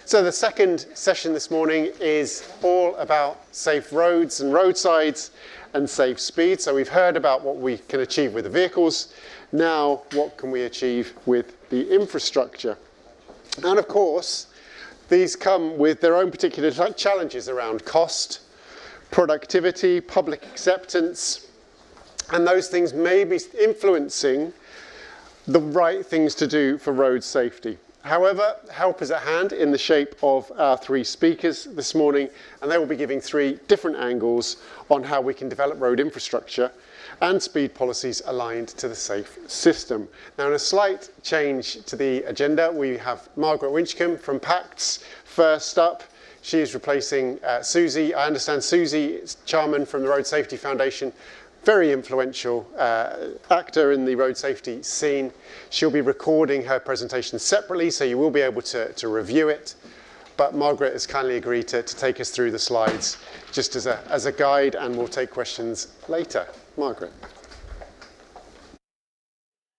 So the second session this morning is all about safe roads and roadsides and safe speed. So we've heard about what we can achieve with the vehicles. Now, what can we achieve with the infrastructure? And of course, these come with their own particular challenges around cost, productivity, public acceptance, and those things may be influencing the right things to do for road safety. However, help is at hand in the shape of our three speakers this morning, and they will be giving three different angles on how we can develop road infrastructure and speed policies aligned to the safe system. Now, in a slight change to the agenda, we have Margaret Winchcomb from PACTS first up. She is replacing Suzy. I understand Suzy is Charman from the Road Safety Foundation, very influential actor in the road safety scene. She'll be recording her presentation separately, so you will be able to review it. But Margaret has kindly agreed to take us through the slides just as a guide, and we'll take questions later. Margaret.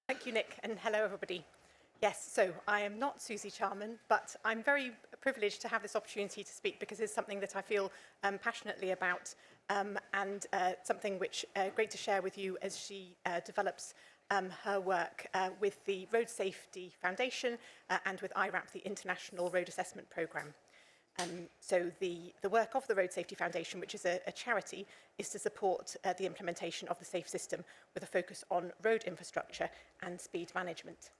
Thank you, Nick, and hello, everybody. Yes, so I am not Suzy Charman, but I'm very privileged to have this opportunity to speak because it's something that I feel passionately about and something which great to share with you as she develops her work with the Road Safety Foundation and with IRAP, the International Road Assessment Programme. So the work of the Road Safety Foundation, which is a charity, is to support the implementation of the safe system with a focus on road infrastructure and speed management.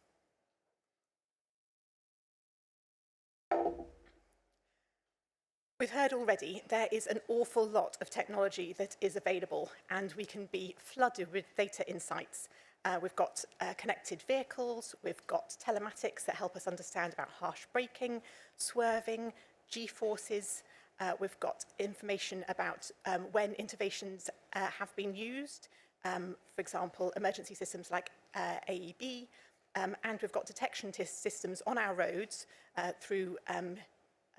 We've heard already there is an awful lot of technology that is available, and we can be flooded with data insights. We've got connected vehicles, we've got telematics that help us understand about harsh braking, swerving, G-forces. We've got information about when interventions have been used, for example, emergency systems like AEB, and we've got detection systems on our roads through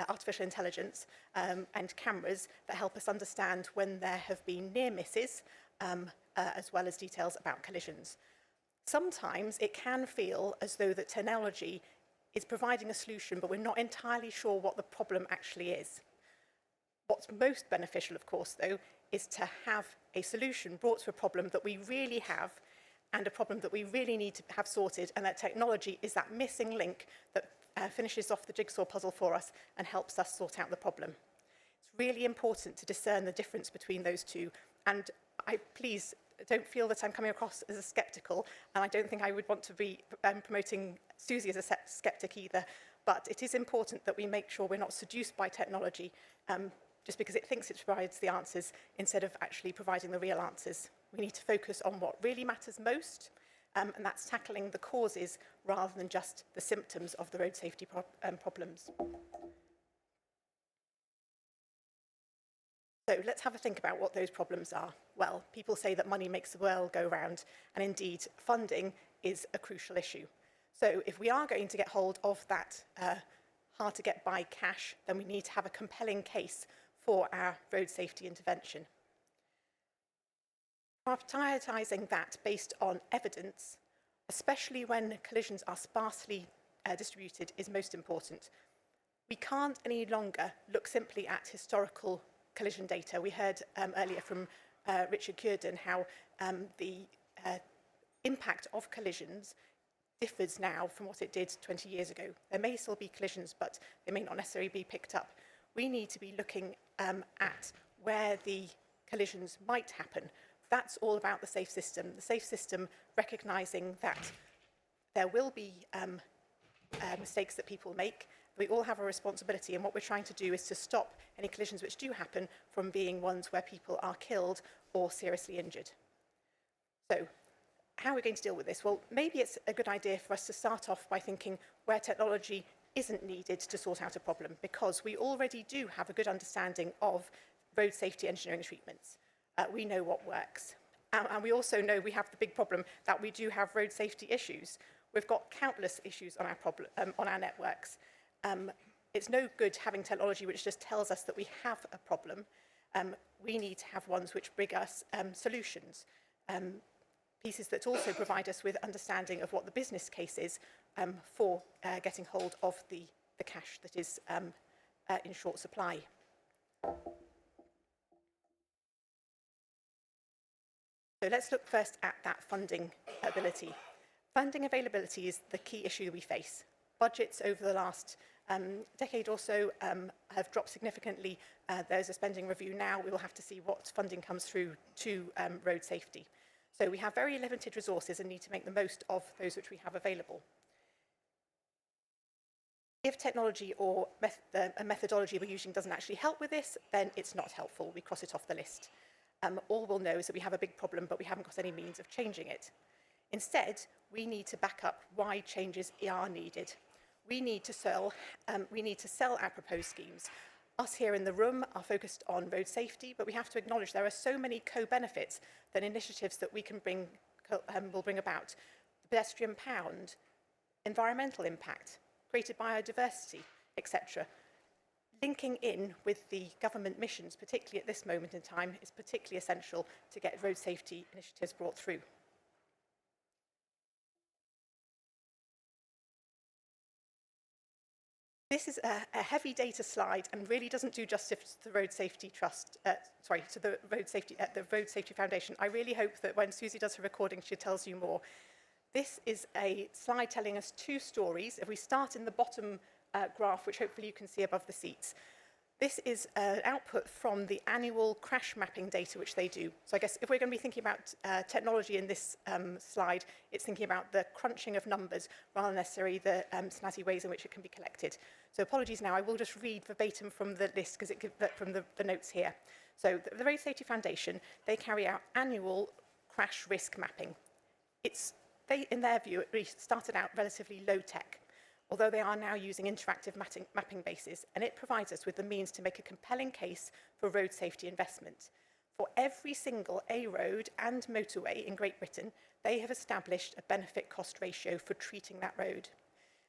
artificial intelligence and cameras that help us understand when there have been near misses, as well as details about collisions. Sometimes it can feel as though that technology is providing a solution, but we're not entirely sure what the problem actually is. What's most beneficial, of course, though, is to have a solution brought to a problem that we really have and a problem that we really need to have sorted, and that technology is that missing link that finishes off the jigsaw puzzle for us and helps us sort out the problem. It's really important to discern the difference between those two, and please don't feel that I'm coming across as a skeptical, and I don't think I would want to be promoting Suzy as a skeptic either, but it is important that we make sure we're not seduced by technology just because it thinks it provides the answers instead of actually providing the real answers. We need to focus on what really matters most, and that's tackling the causes rather than just the symptoms of the road safety problems. So let's have a think about what those problems are. Well, people say that money makes the world go round, and indeed funding is a crucial issue. So if we are going to get hold of that hard to get by cash, then we need to have a compelling case for our road safety intervention. Prioritising that based on evidence, especially when collisions are sparsely distributed, is most important. We can't any longer look simply at historical collision data. We heard earlier from Richard Weedon how the impact of collisions differs now from what it did 20 years ago. There may still be collisions, but they may not necessarily be picked up. We need to be looking at where the collisions might happen. That's all about the safe system. The safe system recognising that there will be mistakes that people make. We all have a responsibility, and what we're trying to do is to stop any collisions which do happen from being ones where people are killed or seriously injured. So, how are we going to deal with this? Well, maybe it's a good idea for us to start off by thinking where technology isn't needed to sort out a problem, because we already do have a good understanding of road safety engineering treatments. We know what works. And we also know we have the big problem that we do have road safety issues. We've got countless issues on our networks. It's no good having technology which just tells us that we have a problem. We need to have ones which bring us solutions, pieces that also provide us with understanding of what the business case is for getting hold of the the cash that is in short supply. So let's look first at that funding ability. Funding availability is the key issue we face. Budgets over the last decade or so have dropped significantly. There's a spending review now. We will have to see what funding comes through to road safety. So we have very limited resources and need to make the most of those which we have available. If technology or a methodology we're using doesn't actually help with this, then it's not helpful. We cross it off the list. All we'll know is that we have a big problem, but we haven't got any means of changing it. Instead, we need to back up why changes are needed. We need to sell our proposed schemes. Us here in the room are focused on road safety, but we have to acknowledge there are so many co-benefits that initiatives that we can will bring about. The pedestrian pound, environmental impact, greater biodiversity, etc. Linking in with the government missions, particularly at this moment in time, is particularly essential to get road safety initiatives brought through. This is a heavy data slide and really doesn't do justice to the Road Safety Trust, to the Road Safety Foundation. I really hope that when Suzy does her recording, she tells you more. This is a slide telling us two stories. If we start in the bottom graph, which hopefully you can see above the seats, this is an output from the annual crash mapping data which they do. So I guess if we're going to be thinking about technology in this slide, it's thinking about the crunching of numbers rather than necessarily the snazzy ways in which it can be collected. So apologies now, I will just read verbatim from the list because from the notes here. So the Road Safety Foundation, they carry out annual crash risk mapping. In their view, it started out relatively low tech, although they are now using interactive mapping bases, and it provides us with the means to make a compelling case for road safety investment. For every single A road and motorway in Great Britain, they have established a benefit-cost ratio for treating that road.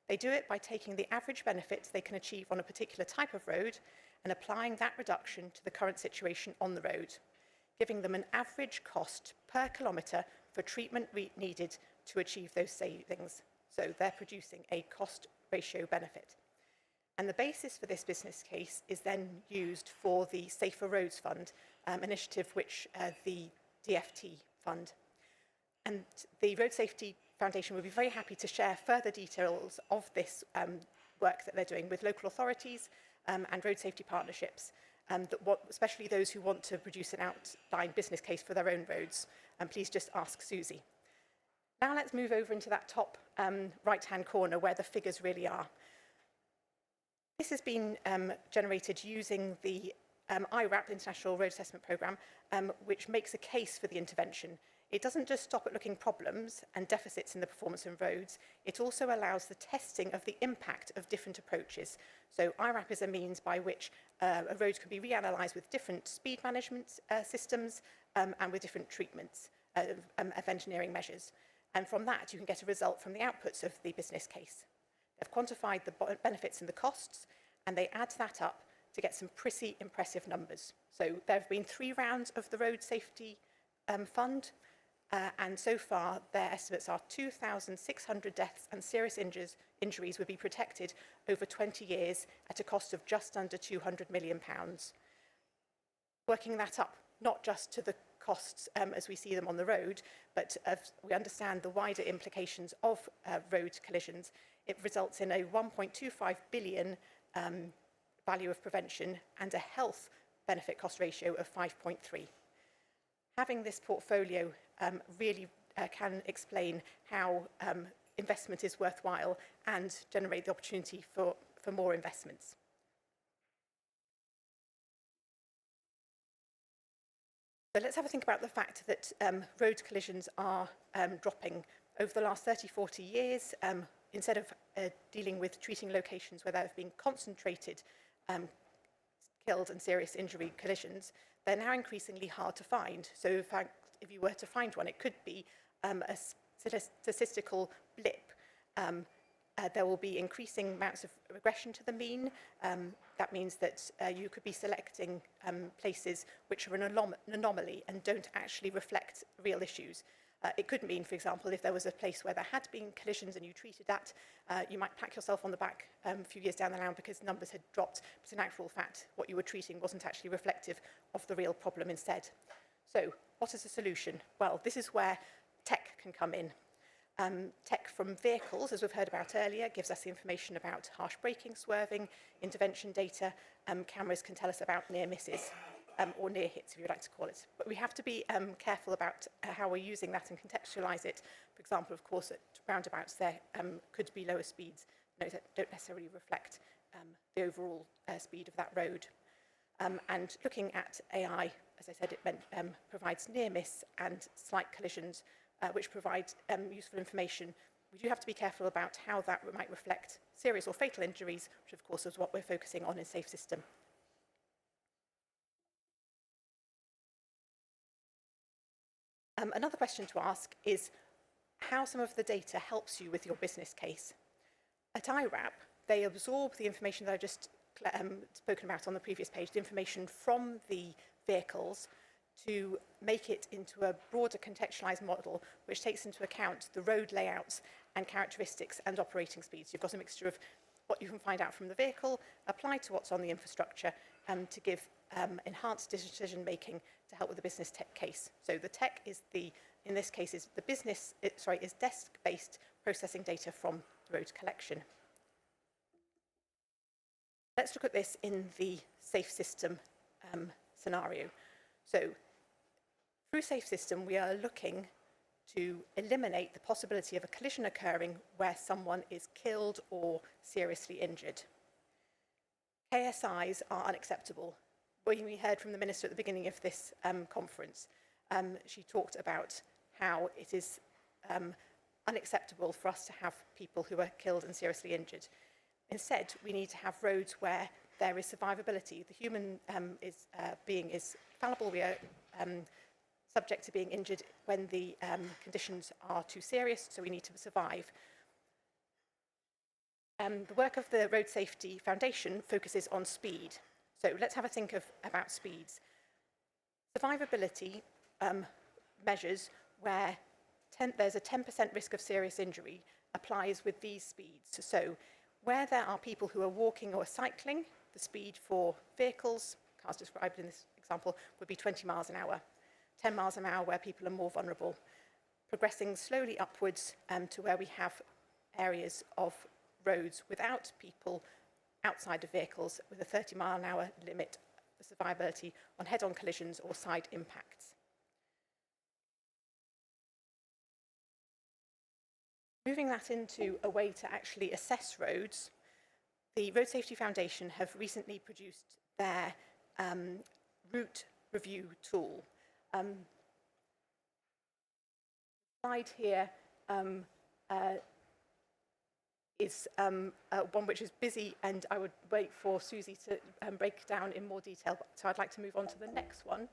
They do it by taking the average benefits they can achieve on a particular type of road and applying that reduction to the current situation on the road, giving them an average cost per kilometre for treatment needed to achieve those savings. So they're producing a cost ratio benefit. And the basis for this business case is then used for the Safer Roads Fund initiative, which the DFT fund. And the Road Safety Foundation would be very happy to share further details of this work that they're doing with local authorities and road safety partnerships, especially those who want to produce an outline business case for their own roads. And please just ask Suzy. Now let's move over into that top right-hand corner where the figures really are. This has been generated using the IRAP, International Road Assessment Programme, which makes a case for the intervention. It doesn't just stop at looking at problems and deficits in the performance of roads, it also allows the testing of the impact of different approaches. So IRAP is a means by which a road can be reanalysed with different speed management systems and with different treatments of engineering measures. And from that, you can get a result from the outputs of the business case. They've quantified the benefits and the costs, and they add that up to get some pretty impressive numbers. So there have been 3 rounds of the Road Safety Fund, and so far their estimates are 2,600 deaths and serious injuries would be protected over 20 years at a cost of just under £200 million. Working that up, not just to the costs as we see them on the road, but we understand the wider implications of road collisions. It results in a 1.25 billion value of prevention and a health benefit cost ratio of 5.3. Having this portfolio really can explain how investment is worthwhile and generate the opportunity for more investments. So let's have a think about the fact that road collisions are dropping. Over the last 30, 40 years, instead of dealing with treating locations where there have been concentrated killed and serious injury collisions, they're now increasingly hard to find. So in fact, if you were to find one, it could be a statistical blip. There will be increasing amounts of regression to the mean. That means that you could be selecting places which are an anomaly and don't actually reflect real issues. It could mean, for example, if there was a place where there had been collisions and you treated that, you might pat yourself on the back a few years down the line because numbers had dropped, but in actual fact, what you were treating wasn't actually reflective of the real problem instead. So, what is the solution? Well, this is where tech can come in. Tech from vehicles, as we've heard about earlier, gives us the information about harsh braking, swerving, intervention data. Cameras can tell us about near misses. Or near hits, if you would like to call it. But we have to be careful about how we're using that and contextualise it. For example, of course, at roundabouts there could be lower speeds that don't necessarily reflect the overall speed of that road. And looking at AI, as I said, it provides near miss and slight collisions, which provide useful information. We do have to be careful about how that might reflect serious or fatal injuries, which of course is what we're focusing on in Safe System. Another question to ask is how some of the data helps you with your business case. At IRAP, they absorb the information that I've just spoken about on the previous page, the information from the vehicles, to make it into a broader contextualised model which takes into account the road layouts and characteristics and operating speeds. You've got a mixture of what you can find out from the vehicle, applied to what's on the infrastructure, to give enhanced decision making to help with the business tech case. So the tech is in this case, is the business, is desk-based processing data from the road collection. Let's look at this in the Safe System scenario. So through Safe System, we are looking to eliminate the possibility of a collision occurring where someone is killed or seriously injured. KSIs are unacceptable. We heard from the Minister at the beginning of this conference. She talked about how it is unacceptable for us to have people who are killed and seriously injured. Instead, we need to have roads where there is survivability. The human being is fallible. We are subject to being injured when the conditions are too serious, so we need to survive. The work of the Road Safety Foundation focuses on speed. So let's have a think about speeds. Survivability measures where there's a 10% risk of serious injury applies with these speeds. So where there are people who are walking or cycling, the speed for vehicles, cars described in this example, would be 20 miles an hour. 10 miles an hour where people are more vulnerable. Progressing slowly upwards to where we have areas of roads without people outside of vehicles with a 30 mile an hour limit for survivability on head-on collisions or side impacts. Moving that into a way to actually assess roads, the Road Safety Foundation have recently produced their route review tool. The slide here is one which is busy, and I would wait for Suzy to break down in more detail. So I'd like to move on to the next one,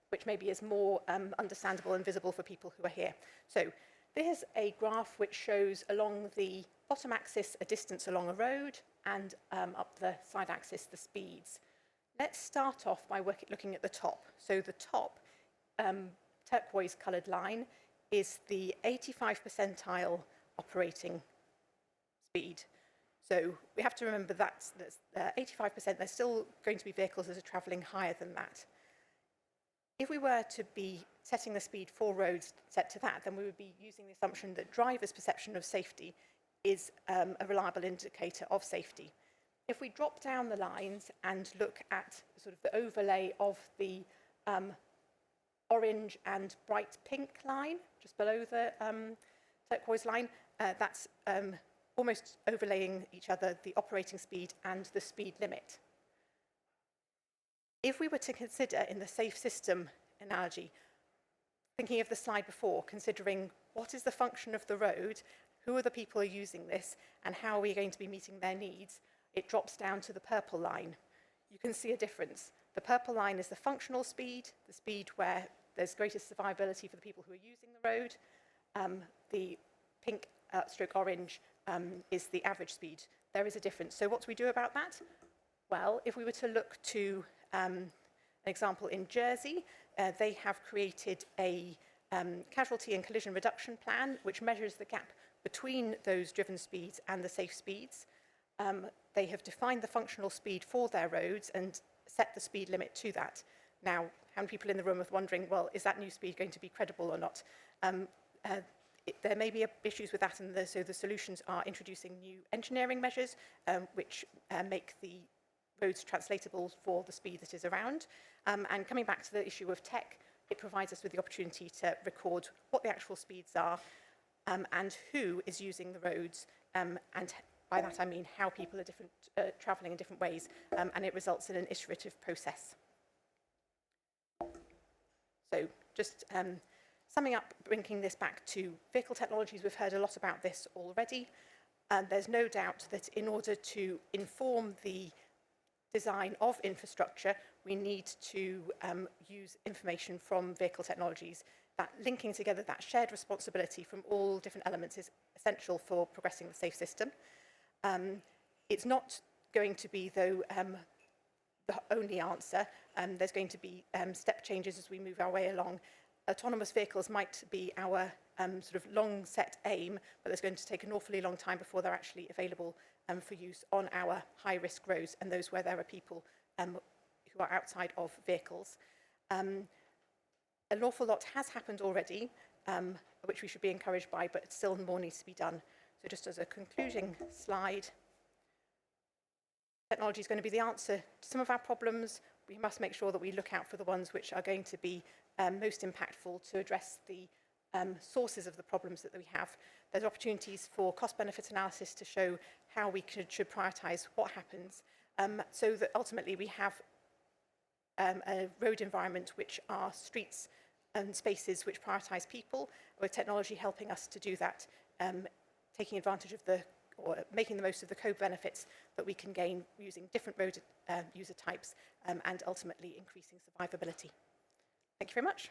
which maybe is more understandable and visible for people who are here. So there's a graph which shows along the bottom axis a distance along a road and up the side axis the speeds. Let's start off by looking at the top. So the top turquoise coloured line is the 85th percentile operating speed. So we have to remember that's 85%, there's still going to be vehicles that are travelling higher than that. If we were to be setting the speed for roads set to that, then we would be using the assumption that drivers' perception of safety is a reliable indicator of safety. If we drop down the lines and look at sort of the overlay of the orange and bright pink line, just below the turquoise line, that's almost overlaying each other, the operating speed and the speed limit. If we were to consider in the safe system analogy, thinking of the slide before, considering what is the function of the road, who are the people who are using this, and how are we going to be meeting their needs, it drops down to the purple line. You can see a difference. The purple line is the functional speed, the speed where there's greatest survivability for the people who are using the road. The pink stroke orange is the average speed. There is a difference. So what do we do about that? Well, if we were to look to an example in Jersey, they have created a casualty and collision reduction plan, which measures the gap between those driven speeds and the safe speeds. They have defined the functional speed for their roads and set the speed limit to that. Now, how many people in the room are wondering, well, is that new speed going to be credible or not? There may be issues with that, and so the solutions are introducing new engineering measures which make the roads translatable for the speed that is around. And coming back to the issue of tech, it provides us with the opportunity to record what the actual speeds are and who is using the roads, and by that I mean how people are travelling in different ways, and it results in an iterative process. So just summing up, bringing this back to vehicle technologies, we've heard a lot about this already. There's no doubt that in order to inform the design of infrastructure, we need to use information from vehicle technologies. That linking together that shared responsibility from all different elements is essential for progressing the safe system. It's not going to be, though, the only answer. There's going to be step changes as we move our way along. Autonomous vehicles might be our sort of long set aim, but there's going to take an awfully long time before they're actually available for use on our high risk roads and those where there are people who are outside of vehicles. An awful lot has happened already, which we should be encouraged by, but still more needs to be done. So just as a concluding slide, technology is going to be the answer to some of our problems. We must make sure that we look out for the ones which are going to be most impactful to address the sources of the problems that we have. There's opportunities for cost-benefit analysis to show how we should prioritise what happens, so that ultimately we have a road environment which are streets and spaces which prioritise people, with technology helping us to do that, taking advantage of or making the most of the co-benefits that we can gain using different road user types and ultimately increasing survivability. Thank you very much.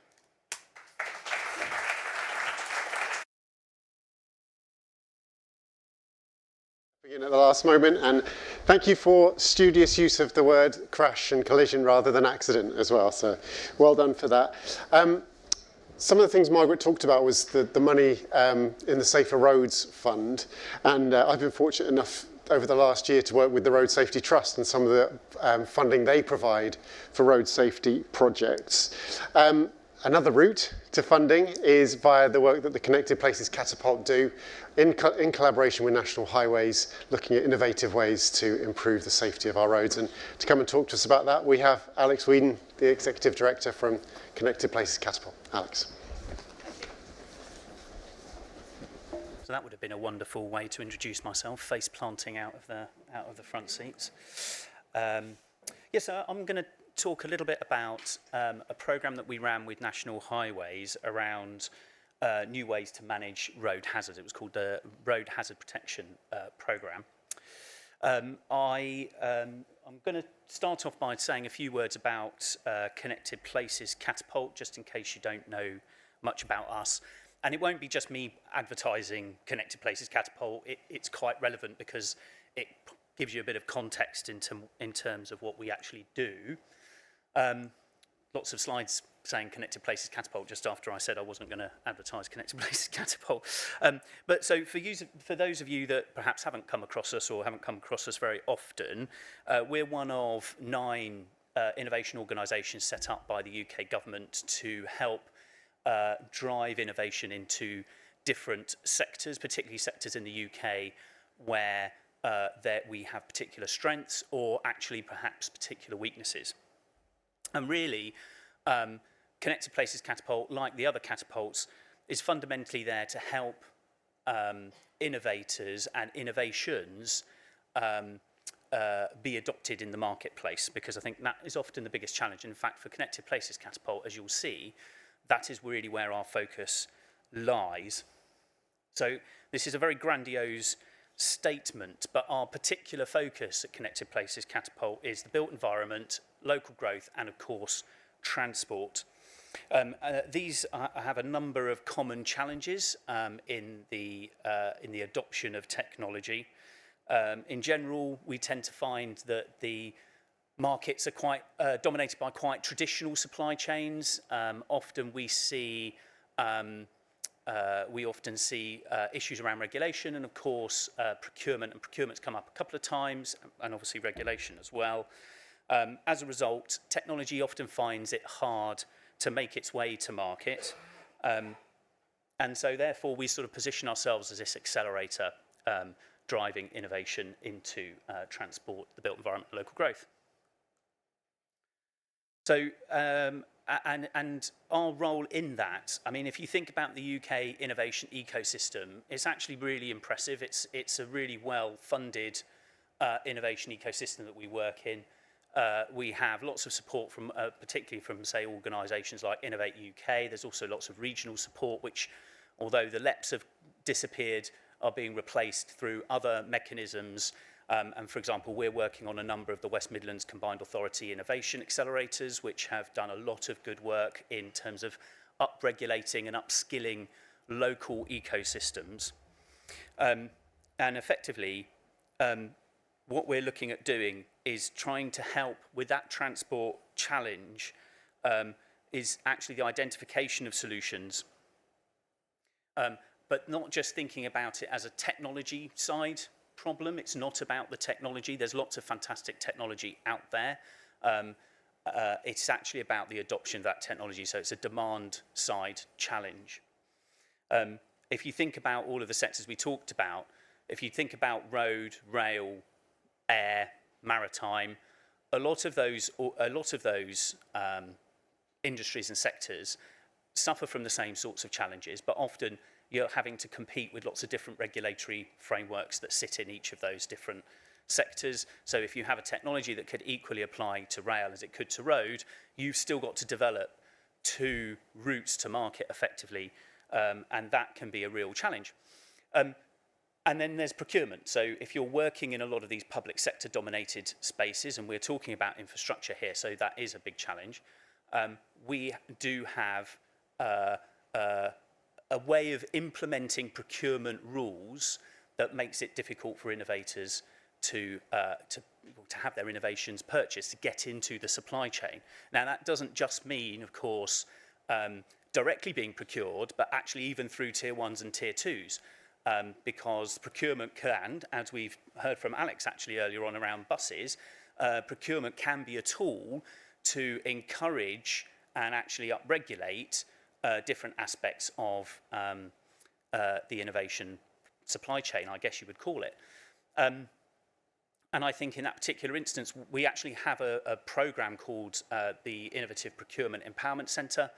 Begin at the last moment, and thank you for studious use of the word crash and collision rather than accident as well, so well done for that. Some of the things Margaret talked about was the money in the Safer Roads Fund, and I've been fortunate enough over the last year to work with the Road Safety Trust and some of the funding they provide for road safety projects. Another route to funding is via the work that the Connected Places Catapult do in collaboration with National Highways, looking at innovative ways to improve the safety of our roads. And to come and talk to us about that, we have Alex Weedon, the Executive Director from Connected Places Catapult. Alex. So that would have been a wonderful way to introduce myself, face planting out of the front seats. So I'm going to talk a little bit about a programme that we ran with National Highways around new ways to manage road hazards. It was called the Road Hazard Protection Programme. I'm going to start off by saying a few words about Connected Places Catapult, just in case you don't know much about us. And it won't be just me advertising Connected Places Catapult. It's quite relevant because it gives you a bit of context in terms of what we actually do. Lots of slides saying Connected Places Catapult just after I said I wasn't going to advertise Connected Places Catapult. But so for those of you that perhaps haven't come across us or haven't come across us very often, we're one of 9 innovation organisations set up by the UK government to help drive innovation into different sectors, particularly sectors in the UK where we have particular strengths or actually perhaps particular weaknesses. And really, Connected Places Catapult, like the other catapults, is fundamentally there to help innovators and innovations be adopted in the marketplace, because I think that is often the biggest challenge. In fact, for Connected Places Catapult, as you'll see, that is really where our focus lies. So this is a very grandiose statement, but our particular focus at Connected Places Catapult is the built environment, local growth, and of course, transport. These have a number of common challenges in the adoption of technology. In general, we tend to find that the markets are quite dominated by quite traditional supply chains. Often we see we often see issues around regulation, and of course procurement, and procurement's come up a couple of times, and obviously regulation as well. As a result, technology often finds it hard to make its way to market, and so therefore we sort of position ourselves as this accelerator driving innovation into transport, the built environment, and local growth. So, and our role in that, I mean, if you think about the UK innovation ecosystem, it's actually really impressive. It's a really well-funded innovation ecosystem that we work in. We have lots of support from, particularly from, say, organisations like Innovate UK. There's also lots of regional support, which, although the LEPs have disappeared, are being replaced through other mechanisms. And for example, we're working on a number of the West Midlands Combined Authority innovation accelerators, which have done a lot of good work in terms of upregulating and upskilling local ecosystems. And effectively, what we're looking at doing is trying to help with that transport challenge, is actually the identification of solutions, but not just thinking about it as a technology side problem. It's not about the technology. There's lots of fantastic technology out there. It's actually about the adoption of that technology. So it's a demand side challenge. If you think about all of the sectors we talked about, if you think about road, rail, air, maritime, a lot of those industries and sectors suffer from the same sorts of challenges, but often you're having to compete with lots of different regulatory frameworks that sit in each of those different sectors. So if you have a technology that could equally apply to rail as it could to road, you've still got to develop two routes to market effectively, and that can be a real challenge. And then there's procurement. So if you're working in a lot of these public sector dominated spaces, and we're talking about infrastructure here, so that is a big challenge, we do have a way of implementing procurement rules that makes it difficult for innovators to have their innovations purchased, to get into the supply chain. Now, that doesn't just mean, of course, directly being procured, but actually even through tier ones and tier twos, because procurement can, as we've heard from Alex actually earlier on around buses, procurement can be a tool to encourage and actually upregulate different aspects of the innovation supply chain, I guess you would call it. And I think in that particular instance, we actually have a program called the Innovative Procurement Empowerment Centre,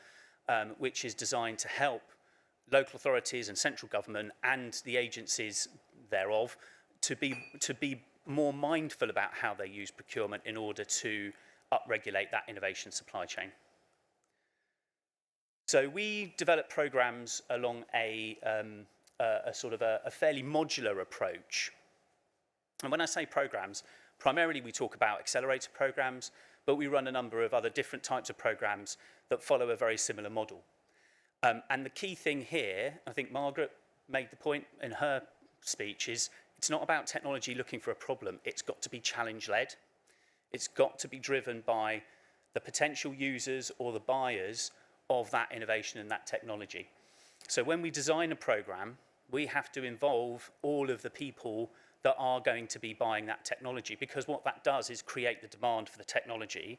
which is designed to help local authorities and central government and the agencies thereof to be more mindful about how they use procurement in order to upregulate that innovation supply chain. So we develop programs along a sort of a fairly modular approach. And when I say programs, primarily we talk about accelerator programs, but we run a number of other different types of programs that follow a very similar model. And the key thing here, I think Margaret made the point in her speech, is it's not about technology looking for a problem. It's got to be challenge-led. It's got to be driven by the potential users or the buyers of that innovation and that technology. So when we design a program, we have to involve all of the people that are going to be buying that technology, because what that does is create the demand for the technology,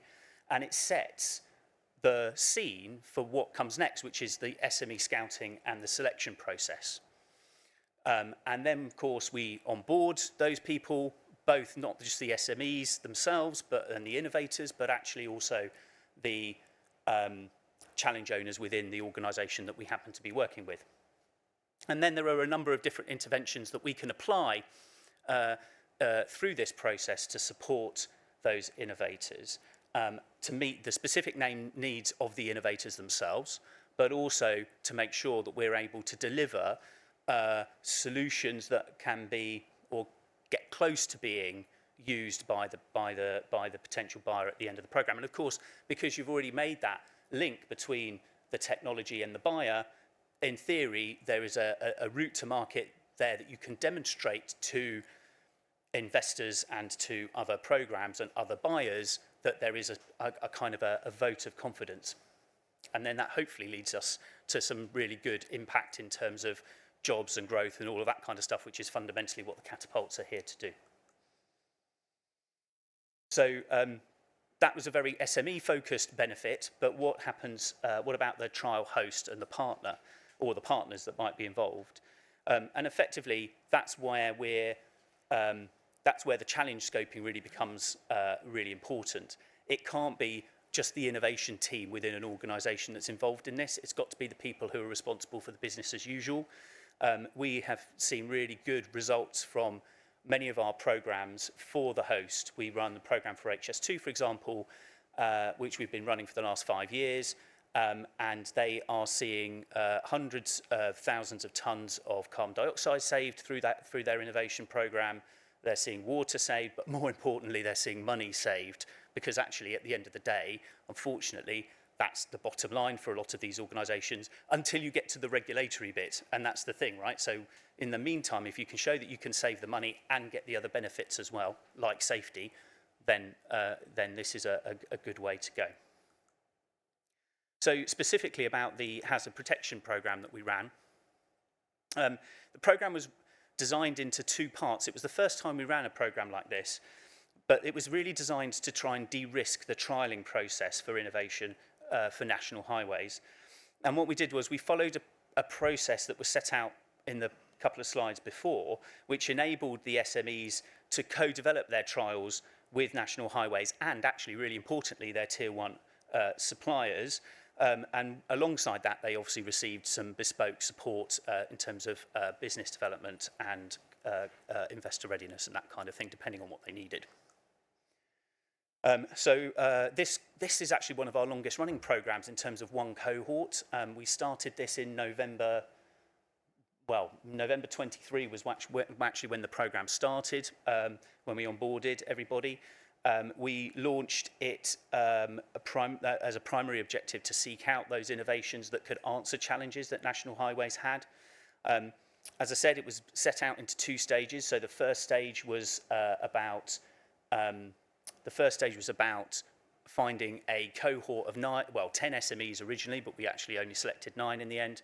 and it sets the scene for what comes next, which is the SME scouting and the selection process. And then, of course, we onboard those people, both not just the SMEs themselves and the innovators, but actually also the challenge owners within the organisation that we happen to be working with. And then there are a number of different interventions that we can apply through this process to support those innovators, to meet the specific needs of the innovators themselves, but also to make sure that we're able to deliver solutions that can be or get close to being used by the potential buyer at the end of the program. And of course, because you've already made that link between the technology and the buyer, in theory, there is a route to market there that you can demonstrate to investors and to other programs and other buyers that there is a kind of a vote of confidence. And then that hopefully leads us to some really good impact in terms of jobs and growth and all of that kind of stuff, which is fundamentally what the catapults are here to do. So that was a very SME-focused benefit, but what happens, what about the trial host and the partner, or the partners that might be involved? And effectively, that's where the challenge scoping really becomes really important. It can't be just the innovation team within an organisation that's involved in this. It's got to be the people who are responsible for the business as usual. We have seen really good results from many of our programs for the host. We run the program for HS2, for example, which we've been running for the last 5 years, and they are seeing hundreds of thousands of tons of carbon dioxide saved through their innovation program. They're seeing water saved, but more importantly, they're seeing money saved, because actually at the end of the day, unfortunately, that's the bottom line for a lot of these organisations until you get to the regulatory bit. And that's the thing, right? So in the meantime, if you can show that you can save the money and get the other benefits as well, like safety, then this is a good way to go. So specifically about the hazard protection programme that we ran, the programme was designed into 2 parts. It was the first time we ran a programme like this, but it was really designed to try and de-risk the trialling process for innovation for national highways. And what we did was we followed a process that was set out in the couple of slides before, which enabled the SMEs to co-develop their trials with national highways and actually, really importantly, their tier 1 suppliers. And alongside that, they obviously received some bespoke support in terms of business development and investor readiness and that kind of thing, depending on what they needed. This is actually one of our longest running programs in terms of one cohort. We started this in November 23 was actually when the program started, when we onboarded everybody. We launched it as a primary objective to seek out those innovations that could answer challenges that national highways had. As I said, it was set out into 2 stages. So the first stage was about finding a cohort of 10 SMEs originally, but we actually only selected 9 in the end,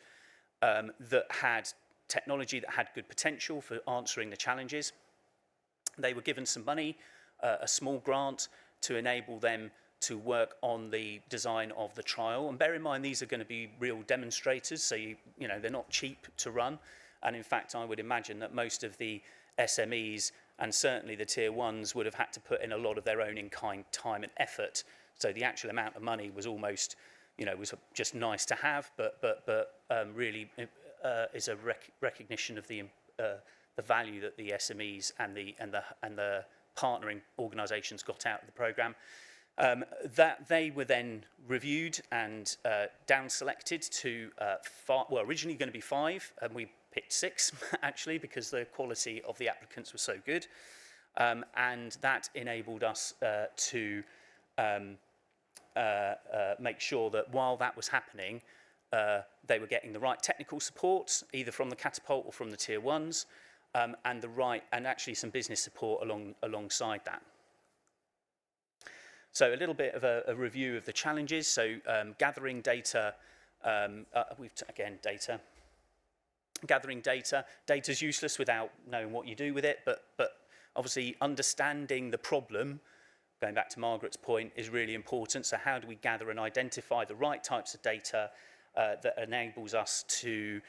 that had technology that had good potential for answering the challenges. They were given some money, a small grant, to enable them to work on the design of the trial. And bear in mind, these are going to be real demonstrators, so they're not cheap to run. And in fact, I would imagine that most of the SMEs and certainly the tier 1s would have had to put in a lot of their own in-kind time and effort. So the actual amount of money was almost, was just nice to have, but really is a recognition of the value that the SMEs and the partnering organisations got out of the programme. That they were then reviewed and down-selected to, originally going to be 5, and we picked 6, actually, because the quality of the applicants was so good. And that enabled us to make sure that while that was happening, they were getting the right technical support, either from the Catapult or from the tier 1s, and actually some business support alongside that. So a little bit of a review of the challenges. So gathering data, data. Gathering data. Data's useless without knowing what you do with it, but obviously understanding the problem, going back to Margaret's point, is really important. So how do we gather and identify the right types of data that enables us to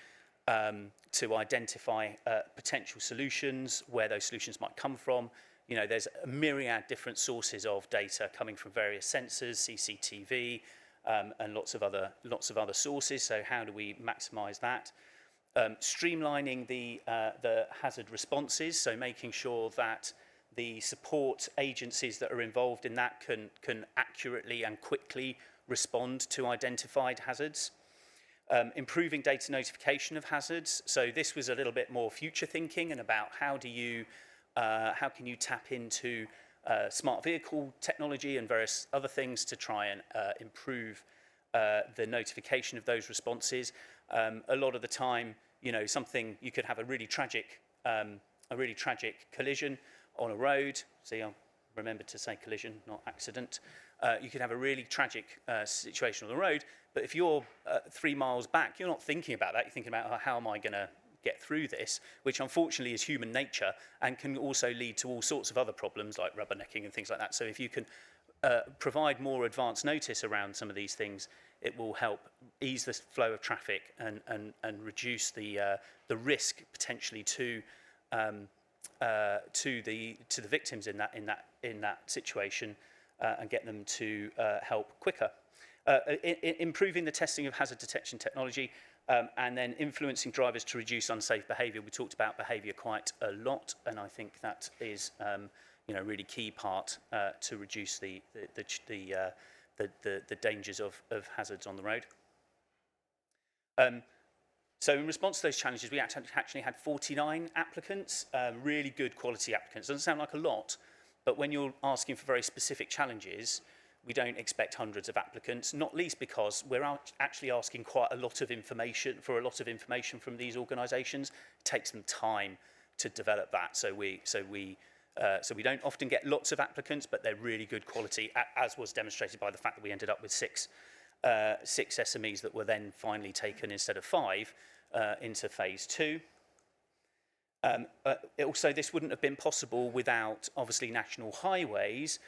identify potential solutions, where those solutions might come from. There's a myriad different sources of data coming from various sensors, CCTV, and lots of other sources. So how do we maximise that? Streamlining the hazard responses, so making sure that the support agencies that are involved in that can accurately and quickly respond to identified hazards. Improving data notification of hazards. So this was a little bit more future thinking and about how can you tap into smart vehicle technology and various other things to try and improve the notification of those responses. A lot of the time, you could have a really tragic collision on a road. See, remember to say collision, not accident. You could have a really tragic situation on the road, but if you're 3 miles back, you're not thinking about that. You're thinking about, oh, how am I going to get through this, which unfortunately is human nature and can also lead to all sorts of other problems like rubbernecking and things like that. So if you can provide more advance notice around some of these things, it will help ease the flow of traffic and reduce the risk potentially to the victims in that situation and get them to help quicker. Improving the testing of hazard detection technology and then influencing drivers to reduce unsafe behaviour. We talked about behaviour quite a lot, and I think that is a really key part to reduce the dangers of hazards on the road. So in response to those challenges, we actually had 49 applicants, really good quality applicants. Doesn't sound like a lot, but when you're asking for very specific challenges, we don't expect hundreds of applicants, not least because we're actually asking quite a lot of information from these organisations. It takes them time to develop that. So we don't often get lots of applicants, but they're really good quality, as was demonstrated by the fact that we ended up with six SMEs that were then finally taken instead of 5 into phase 2. Also, this wouldn't have been possible without, obviously, National Highways,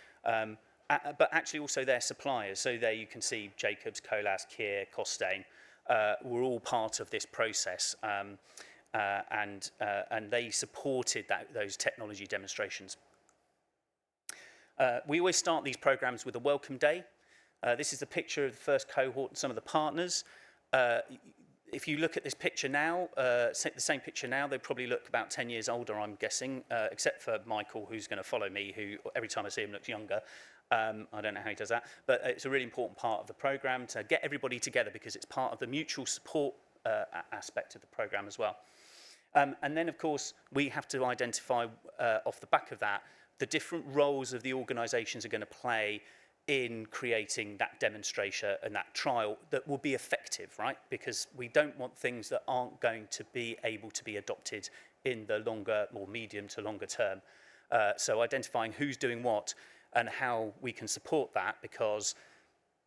but actually also their suppliers. So there you can see Jacobs, Colas, Kier, Costain were all part of this process, and they supported those technology demonstrations. We always start these programs with a welcome day. This is a picture of the first cohort and some of the partners. If you look at this picture now, the same picture now, they probably look about 10 years older, I'm guessing, except for Michael, who's going to follow me, who every time I see him looks younger. I don't know how he does that, but it's a really important part of the programme to get everybody together because it's part of the mutual support aspect of the programme as well. And then, of course, we have to identify off the back of that the different roles of the organisations are going to play in creating that demonstration and that trial that will be effective, right? Because we don't want things that aren't going to be able to be adopted in the longer or medium to longer term. So identifying who's doing what and how we can support that, because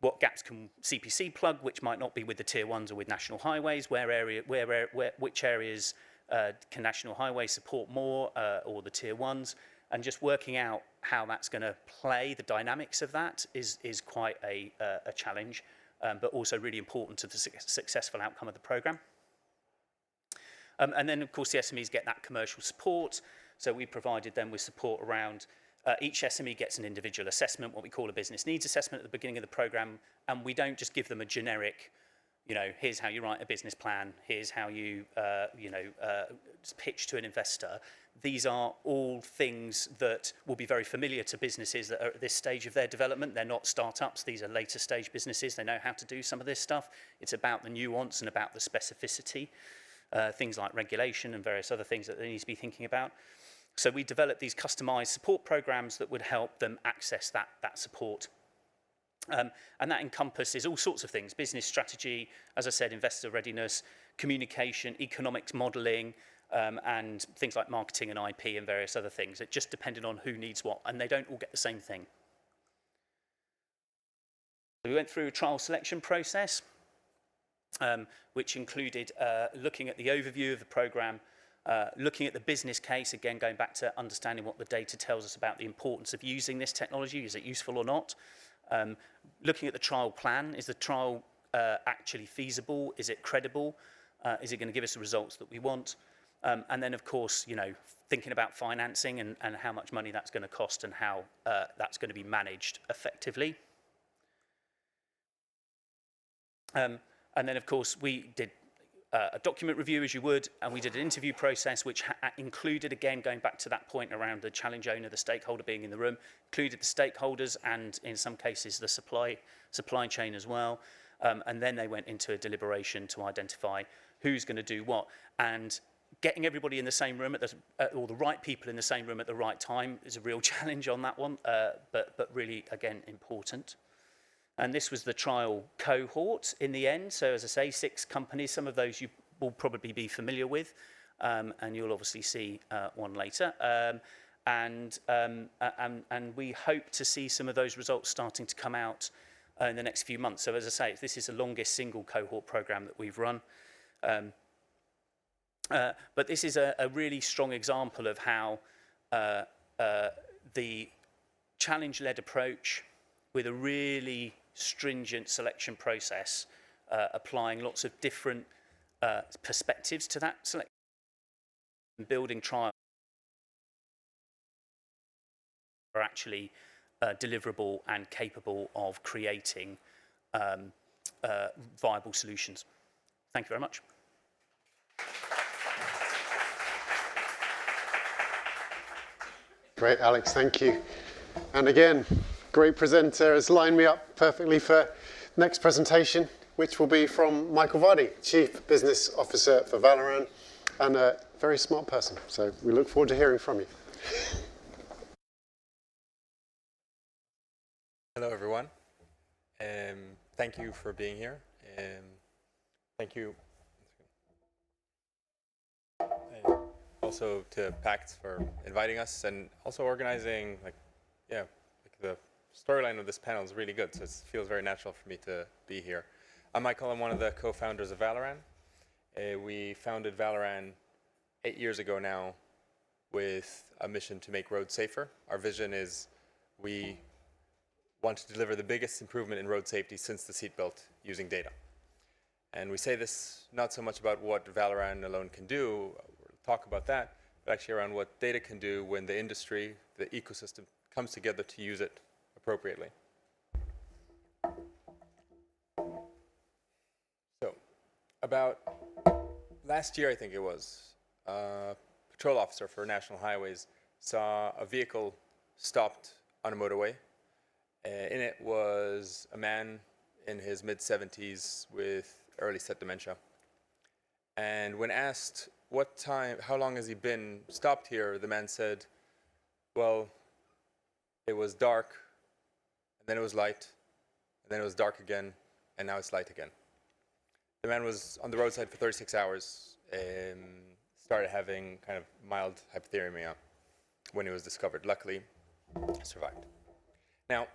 what gaps can CPC plug, which might not be with the tier 1s or with National Highways, which areas can National Highways support more or the tier 1s, and just working out how that's going to play, the dynamics of that is quite a challenge, but also really important to the successful outcome of the programme. And then, of course, the SMEs get that commercial support. So we provided them with support around each SME gets an individual assessment, what we call a business needs assessment at the beginning of the programme, and we don't just give them a generic, here's how you write a business plan, here's how you, pitch to an investor. These are all things that will be very familiar to businesses that are at this stage of their development. They're not startups, these are later stage businesses. They know how to do some of this stuff. It's about the nuance and about the specificity, things like regulation and various other things that they need to be thinking about. So we developed these customized support programs that would help them access that support. And that encompasses all sorts of things: business strategy, as I said, investor readiness, communication, economics modelling, and things like marketing and IP and various other things. It just depended on who needs what, and they don't all get the same thing. So we went through a trial selection process, which included looking at the overview of the programme, looking at the business case, again going back to understanding what the data tells us about the importance of using this technology, is it useful or not? Looking at the trial plan, is the trial actually feasible? Is it credible? Is it going to give us the results that we want? And then, of course, thinking about financing and how much money that's going to cost and how that's going to be managed effectively. And then, of course, we did a document review, as you would, and we did an interview process which included, again, going back to that point around the challenge owner, the stakeholder being in the room, included the stakeholders and, in some cases, the supply chain as well. And then they went into a deliberation to identify who's going to do what. And getting everybody in the same room, or the right people in the same room at the right time, is a real challenge on that one, but really, again, important. And this was the trial cohort in the end. So as I say, 6 companies, some of those you will probably be familiar with, and you'll obviously see one later. and we hope to see some of those results starting to come out in the next few months. So as I say, this is the longest single cohort program that we've run. But this is a really strong example of how the challenge-led approach with a really stringent selection process, applying lots of different perspectives to that selection, and building trials are actually deliverable and capable of creating viable solutions. Thank you very much. Great, Alex, thank you. And again, great presenter has lined me up perfectly for next presentation, which will be from Michael Vardi, Chief Business Officer for Valerann, and a very smart person. So we look forward to hearing from you. Hello, everyone. Thank you for being here. Thank you also to PACTS for inviting us and also organizing. The storyline of this panel is really good, so it feels very natural for me to be here. I'm Michael. I'm one of the co-founders of Valerann. We founded Valerann 8 years ago now with a mission to make roads safer. Our vision is we want to deliver the biggest improvement in road safety since the seatbelt using data. And we say this not so much about what Valerann alone can do, we'll talk about that, but actually around what data can do when the industry, the ecosystem comes together to use it appropriately. So, about last year, I think it was, a patrol officer for National Highways saw a vehicle stopped on a motorway. In it was a man in his mid-70s with early set dementia. And when asked how long has he been stopped here, the man said, well, it was dark, and then it was light, and then it was dark again, and now it's light again. The man was on the roadside for 36 hours and started having kind of mild hypothermia when he was discovered. Luckily, he survived. Now,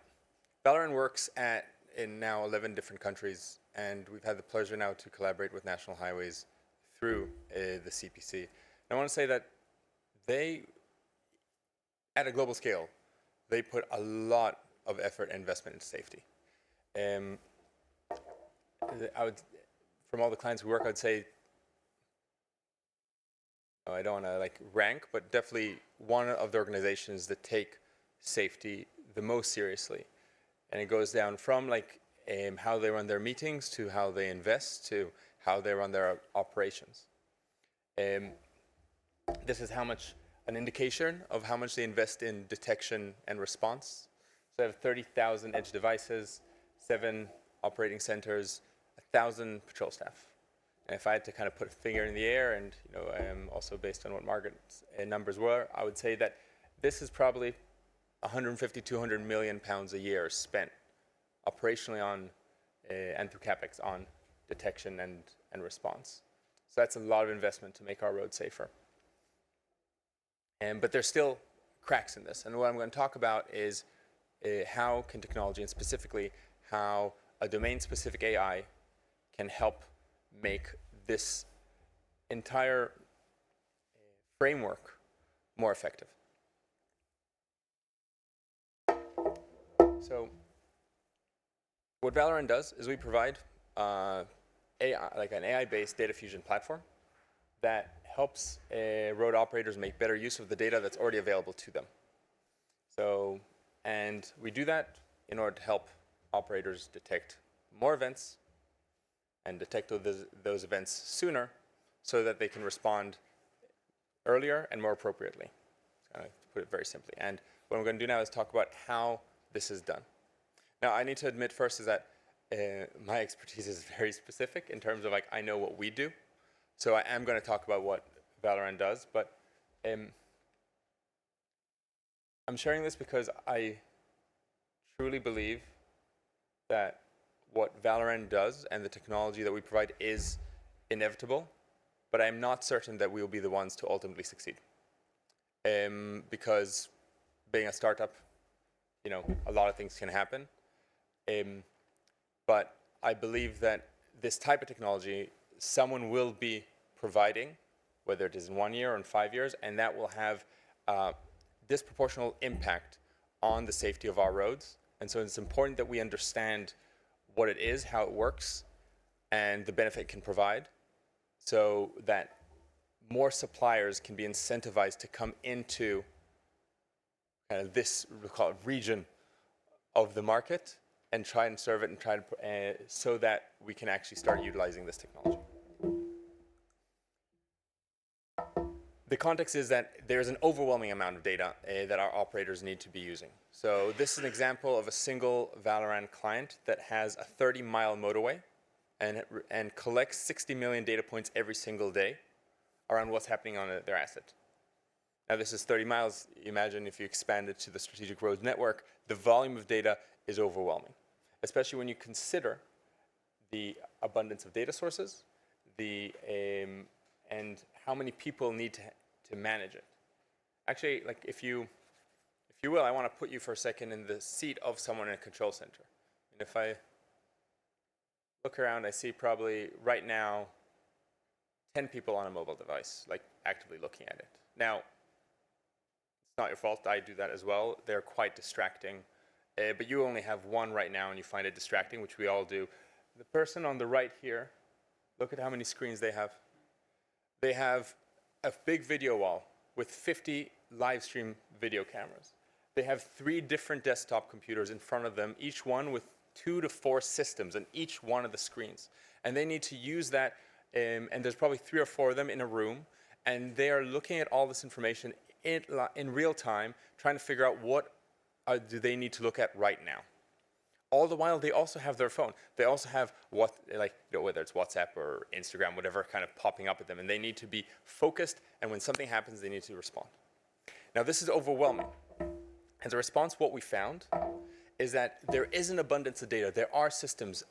Valerann works in now 11 different countries, and we've had the pleasure now to collaborate with National Highways through the CPC. And I want to say that they, at a global scale, they put a lot of effort and investment into safety. From all the clients we work, I'd say, I don't want to rank, but definitely one of the organizations that take safety the most seriously. And it goes down from how they run their meetings to how they invest to how they run their operations. This is an indication of how much they invest in detection and response. So they have 30,000 edge devices, 7 operating centers, 1,000 patrol staff. And if I had to kind of put a finger in the air, and also based on what Margaret's numbers were, I would say that this is probably 150, 200 million pounds a year spent operationally on and through CapEx on detection and response. So that's a lot of investment to make our roads safer. But there's still cracks in this. And what I'm going to talk about is how can technology, and specifically how a domain-specific AI can help make this entire framework more effective. So what Valerann does is we provide an AI-based data fusion platform that helps road operators make better use of the data that's already available to them. And we do that in order to help operators detect more events and detect those events sooner so that they can respond earlier and more appropriately, to put it very simply. And what I'm going to do now is talk about how this is done. Now, I need to admit first is that my expertise is very specific in terms of I know what we do. So I am going to talk about what Valerann does, but I'm sharing this because I truly believe that what Valerann does and the technology that we provide is inevitable, but I'm not certain that we will be the ones to ultimately succeed. because being a startup, a lot of things can happen. But I believe that this type of technology, someone will be providing, whether it is in 1 year or in 5 years, and that will have disproportional impact on the safety of our roads. And so it's important that we understand what it is, how it works, and the benefit it can provide, so that more suppliers can be incentivized to come into kind of this, we'll call it, region of the market and try and serve it and try to, so that we can actually start utilizing this technology. The context is that there's an overwhelming amount of data that our operators need to be using. So this is an example of a single Valerann client that has a 30-mile motorway and collects 60 million data points every single day around what's happening on their asset. Now this is 30 miles. Imagine if you expand it to the strategic roads network, the volume of data is overwhelming, especially when you consider the abundance of data sources, and how many people need to manage it. Actually, like if you will, I want to put you for a second in the seat of someone in a control center. And if I look around, I see probably right now 10 people on a mobile device, like actively looking at it. Now, it's not your fault. I do that as well. They're quite distracting. But you only have one right now and you find it distracting, which we all do. The person on the right here, look at how many screens they have. They have a big video wall with 50 live stream video cameras. They have 3 different desktop computers in front of them, each one with 2 to 4 systems on each one of the screens. And they need to use that, and there's probably 3 or 4 of them in a room, and they are looking at all this information in real time, trying to figure out what do they need to look at right now. All the while, they also have their phone. They also have whether it's WhatsApp or Instagram, whatever kind of popping up at them, and they need to be focused, and when something happens, they need to respond. Not this is overwhelming. As a response, what we found is that there is an abundance of data. There are systems,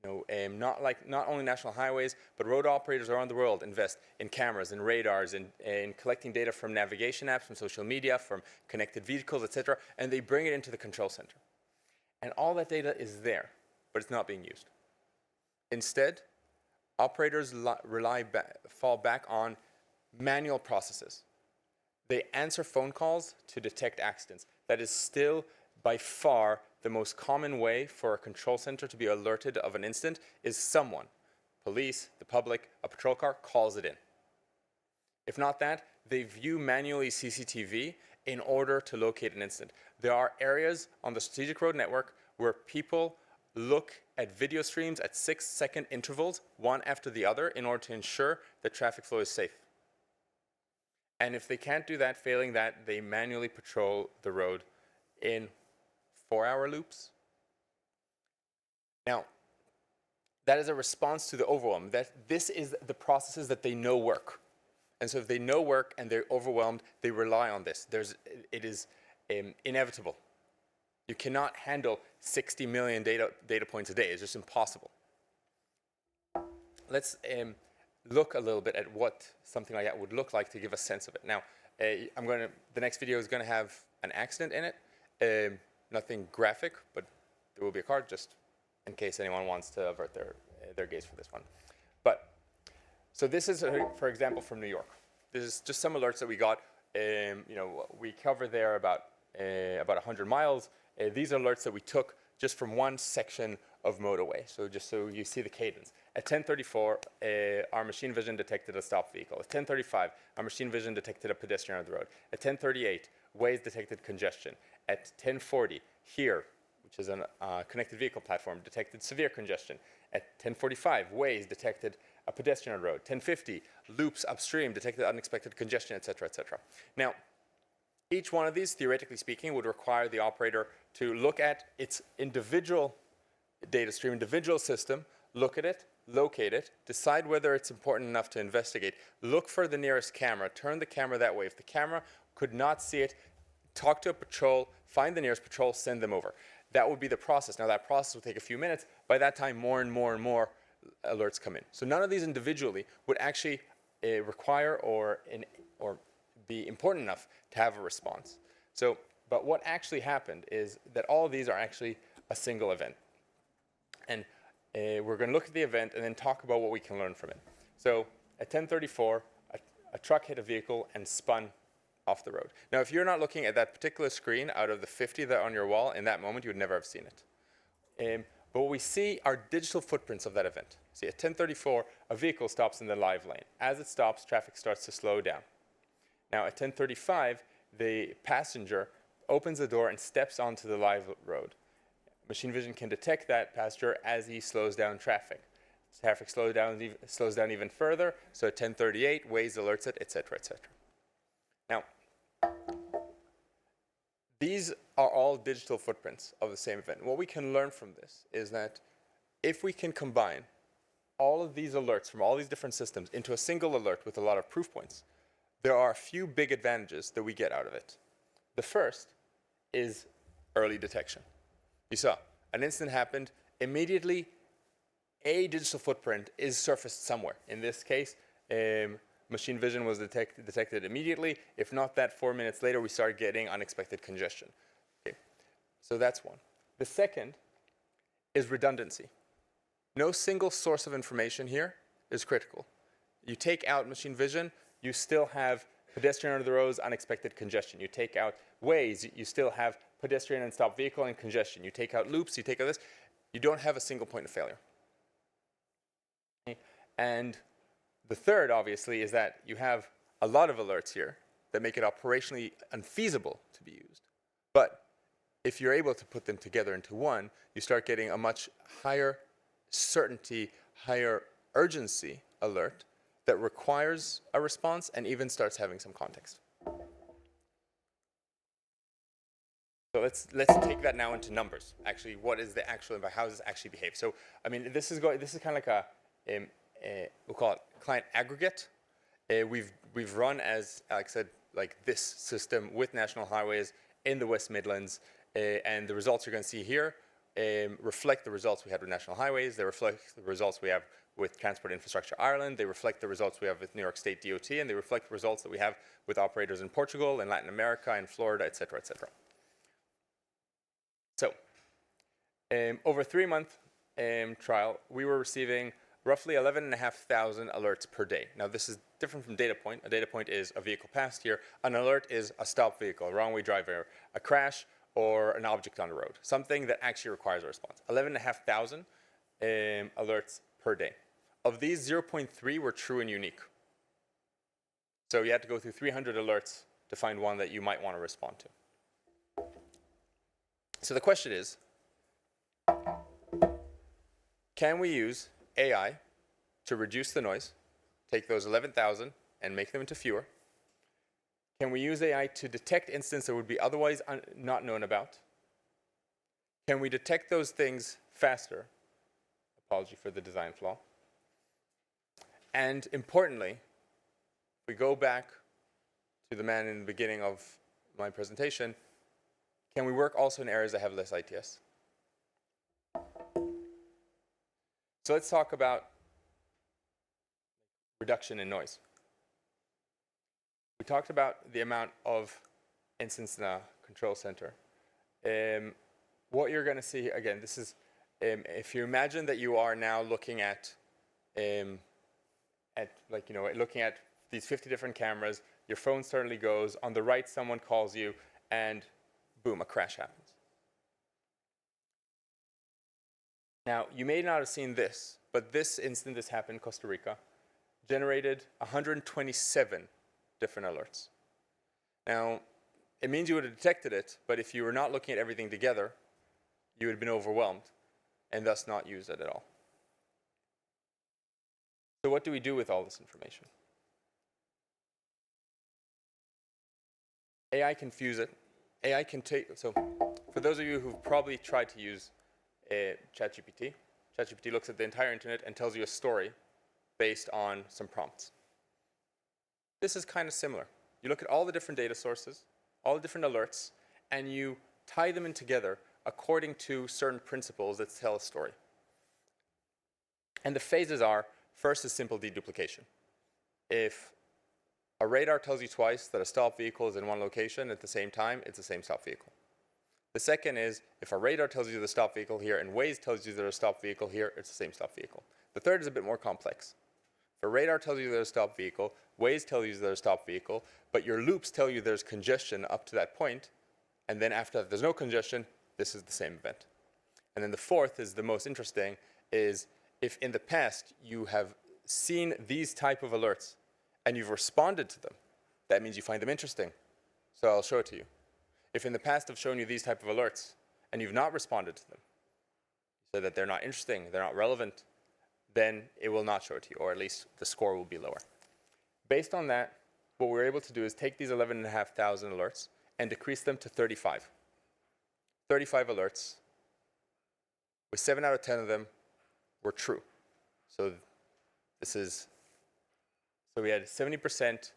not only national highways, but road operators around the world invest in cameras and radars and in collecting data from navigation apps, from social media, from connected vehicles, etc., and they bring it into the control center. And all that data is there, but it's not being used. Instead, operators fall back on manual processes. They answer phone calls to detect accidents. That is still by far the most common way for a control center to be alerted of an incident is someone, police, the public, a patrol car, calls it in. If not that, they view manually CCTV in order to locate an incident. There are areas on the strategic road network where people look at video streams at 6-second intervals, one after the other, in order to ensure that traffic flow is safe. And if they can't do that, failing that, they manually patrol the road in 4-hour loops. Now, that is a response to the overwhelm. This is the processes that they know work. And so if they know work and they're overwhelmed, they rely on this. It is inevitable. You cannot handle 60 million data points a day. It's just impossible. Let's look a little bit at what something like that would look like to give a sense of it. Now, the next video is going to have an accident in it. Nothing graphic, but there will be a card just in case anyone wants to avert their gaze for this one. So this is, for example, from New York. This is just some alerts that we got. We cover there about 100 miles. These are alerts that we took just from one section of motorway. So just so you see the cadence. At 10:34, our machine vision detected a stopped vehicle. At 10:35, our machine vision detected a pedestrian on the road. At 10:38, Waze detected congestion. At 10:40, here, which is a connected vehicle platform, detected severe congestion. At 10:45, Waze detected a pedestrian on the road. 10:50, loops upstream detected unexpected congestion, etc., etc. Now, each one of these, theoretically speaking, would require the operator to look at its individual data stream, individual system, look at it, locate it, decide whether it's important enough to investigate, look for the nearest camera, turn the camera that way. If the camera could not see it, talk to a patrol, find the nearest patrol, send them over. That would be the process. Now, that process will take a few minutes. By that time, more and more and more alerts come in. So none of these individually would actually require or be important enough to have a response. So, but what actually happened is that all of these are actually a single event. And we're going to look at the event and then talk about what we can learn from it. So at 10:34, a truck hit a vehicle and spun off the road. Now, if you're not looking at that particular screen out of the 50 that are on your wall, in that moment, you would never have seen it. But what we see are digital footprints of that event. See, at 10:34, a vehicle stops in the live lane. As it stops, traffic starts to slow down. Now, at 10:35, the passenger opens the door and steps onto the live road. Machine vision can detect that passenger as he slows down traffic. Traffic slows down even further, so at 10:38, Waze alerts it, et cetera, et cetera. Now, these are all digital footprints of the same event. What we can learn from this is that if we can combine all of these alerts from all these different systems into a single alert with a lot of proof points, there are a few big advantages that we get out of it. The first is early detection. You saw, an incident happened, immediately a digital footprint is surfaced somewhere. In this case, machine vision was detected immediately. If not that, 4 minutes later, we started getting unexpected congestion. Okay. So that's one. The second is redundancy. No single source of information here is critical. You take out machine vision, you still have pedestrian under the roads, unexpected congestion. You take out Waze, you still have pedestrian and stop vehicle and congestion. You take out loops, you take out this, you don't have a single point of failure. And the third, obviously, is that you have a lot of alerts here that make it operationally unfeasible to be used. But if you're able to put them together into one, you start getting a much higher certainty, higher urgency alert that requires a response and even starts having some context. So let's take that now into numbers. Actually, what is the actual, how does this actually behave? So, I mean, this is kind of like we'll call it client aggregate. We've run, as Alex said, like this system with National Highways in the West Midlands, and the results you're going to see here reflect the results we had with National Highways. They reflect the results we have with Transport Infrastructure Ireland. They reflect the results we have with New York State DOT, and they reflect the results that we have with operators in Portugal, in Latin America, in Florida, et cetera, et cetera. So, over a 3-month trial, we were receiving roughly 11,500 alerts per day. Now, this is different from data point. A data point is a vehicle passed here. An alert is a stopped vehicle, a wrong way driver, a crash, or an object on the road, something that actually requires a response. 11,500 alerts per day. Of these, 0.3 were true and unique. So you had to go through 300 alerts to find one that you might want to respond to. So the question is, can we use AI to reduce the noise, take those 11,000 and make them into fewer? Can we use AI to detect incidents that would be otherwise not known about? Can we detect those things faster? Apology for the design flaw. And importantly, we go back to the man in the beginning of my presentation, can we work also in areas that have less ITS? So let's talk about reduction in noise. We talked about the amount of incidents in a control center. What you're going to see, again, this is, if you imagine that you are now looking at looking at these 50 different cameras, your phone suddenly goes, on the right someone calls you, and boom, a crash happens. Now, you may not have seen this, but this incident, this happened in Costa Rica, generated 127 different alerts. Now, it means you would have detected it, but if you were not looking at everything together, you would have been overwhelmed and thus not used it at all. So what do we do with all this information? AI can fuse it. AI can take, so for those of you who've probably tried to use ChatGPT, ChatGPT looks at the entire internet and tells you a story based on some prompts. This is kind of similar. You look at all the different data sources, all the different alerts, and you tie them in together according to certain principles that tell a story. And the phases are, first is simple deduplication. If A radar tells you twice that a stopped vehicle is in one location at the same time, it's the same stopped vehicle. The second is, if a radar tells you the stopped vehicle here and Waze tells you there's a stopped vehicle here, it's the same stopped vehicle. The third is a bit more complex. If a radar tells you there's a stopped vehicle, Waze tells you there's a stopped vehicle, but your loops tell you there's congestion up to that point, and then after that there's no congestion, this is the same event. And then the fourth is the most interesting, is if in the past you have seen these type of alerts and you've responded to them, that means you find them interesting. So I'll show it to you. If in the past I've shown you these type of alerts and you've not responded to them, so that they're not interesting, they're not relevant, then it will not show it to you, or at least the score will be lower. Based on that, what we're able to do is take these 11,500 alerts and decrease them to 35. 35 alerts, with 7 out of 10 of them were true. So we had 70%.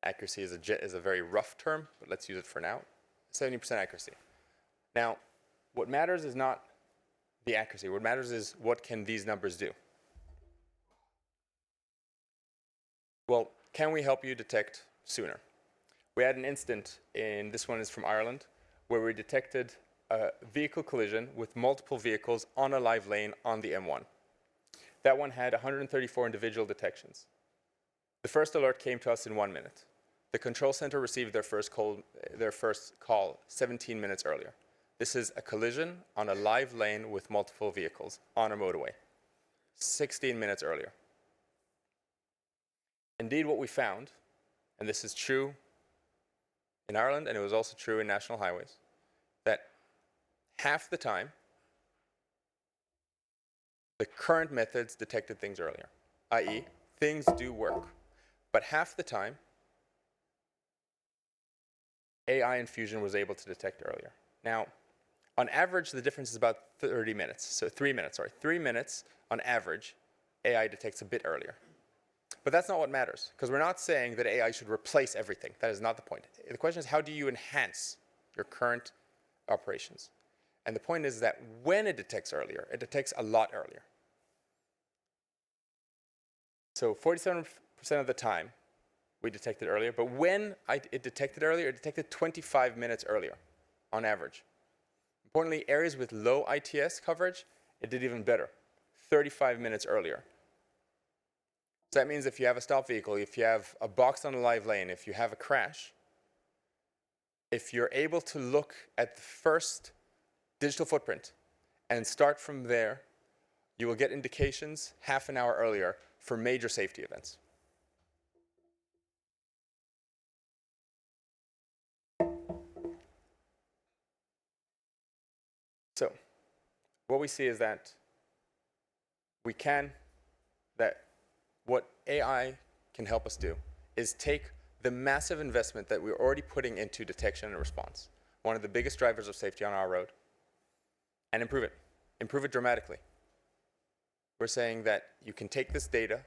Accuracy is a very rough term, but let's use it for now. 70% accuracy. Now, what matters is not the accuracy. What matters is what can these numbers do? Well, can we help you detect sooner? We had an instant, this one is from Ireland, where we detected a vehicle collision with multiple vehicles on a live lane on the M1. That one had 134 individual detections. The first alert came to us in 1 minute. The control center received their first call 17 minutes earlier. This is a collision on a live lane with multiple vehicles on a motorway, 16 minutes earlier. Indeed, what we found, and this is true in Ireland and it was also true in national highways, that half the time, the current methods detected things earlier, i.e., things do work. But half the time, AI infusion was able to detect earlier. Now, on average, the difference is about 30 minutes. So 3 minutes, sorry. 3 minutes on average, AI detects a bit earlier. But that's not what matters, because we're not saying that AI should replace everything. That is not the point. The question is, how do you enhance your current operations? And the point is that when it detects earlier, it detects a lot earlier. So 47% of the time, we detected earlier, but when it detected earlier, it detected 25 minutes earlier, on average. Importantly, areas with low ITS coverage, it did even better, 35 minutes earlier. So that means if you have a stopped vehicle, if you have a box on a live lane, if you have a crash, if you're able to look at the first digital footprint and start from there, you will get indications half an hour earlier for major safety events. So what we see is that what AI can help us do is take the massive investment that we're already putting into detection and response, one of the biggest drivers of safety on our road, and improve it dramatically. We're saying that you can take this data,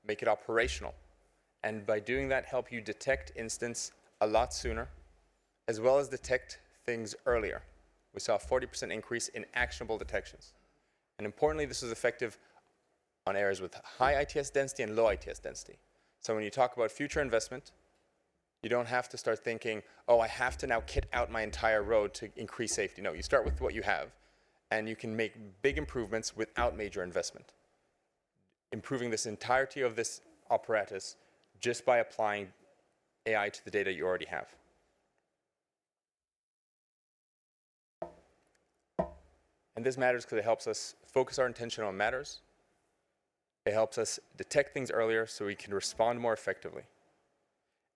make it operational, and by doing that, help you detect incidents a lot sooner, as well as detect things earlier. We saw a 40% increase in actionable detections. And importantly, this is effective on areas with high ITS density and low ITS density. So when you talk about future investment, you don't have to start thinking, oh, I have to now kit out my entire road to increase safety. No, you start with what you have, and you can make big improvements without major investment. Improving this entirety of this apparatus just by applying AI to the data you already have. And this matters because it helps us focus our attention on matters. It helps us detect things earlier so we can respond more effectively.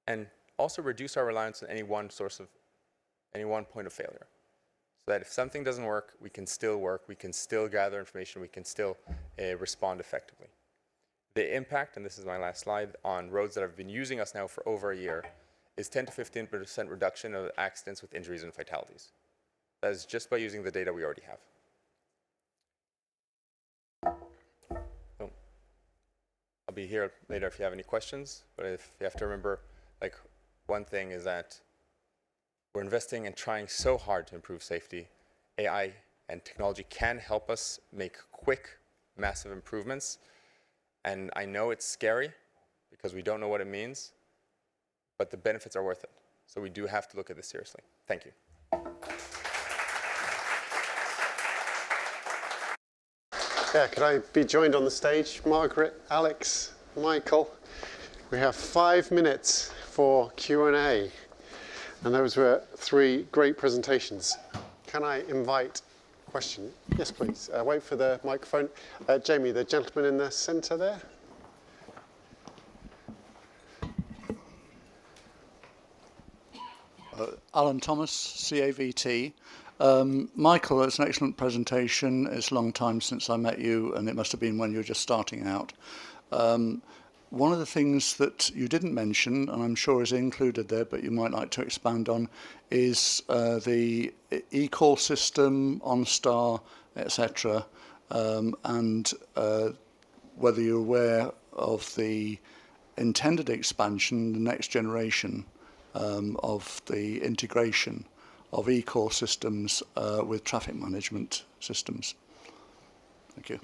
And also reduce our reliance on any one point of failure. So that if something doesn't work, we can still gather information, we can still respond effectively. The impact, and this is my last slide, on roads that have been using us now for over a year is 10 to 15% reduction of accidents with injuries and fatalities. That is just by using the data we already have. So, I'll be here later if you have any questions, but if you have to remember, like, one thing is that we're investing and trying so hard to improve safety. AI and technology can help us make quick, massive improvements. And I know it's scary, because we don't know what it means, but the benefits are worth it. So we do have to look at this seriously. Thank you. Yeah, could I be joined on the stage? Margaret, Alex, Michael. We have 5 minutes for Q&A. And those were 3 great presentations. Can I invite a question? Yes, please. Wait for the microphone. Jamie, the gentleman in the centre there. Alan Thomas, CAVT. Michael, it's an excellent presentation. It's a long time since I met you, and it must have been when you were just starting out. One of the things that you didn't mention, and I'm sure is included there, but you might like to expand on, is the e-call system, OnStar, etc., and whether you're aware of the intended expansion, the next generation of the integration of e-call systems with traffic management systems. Thank you.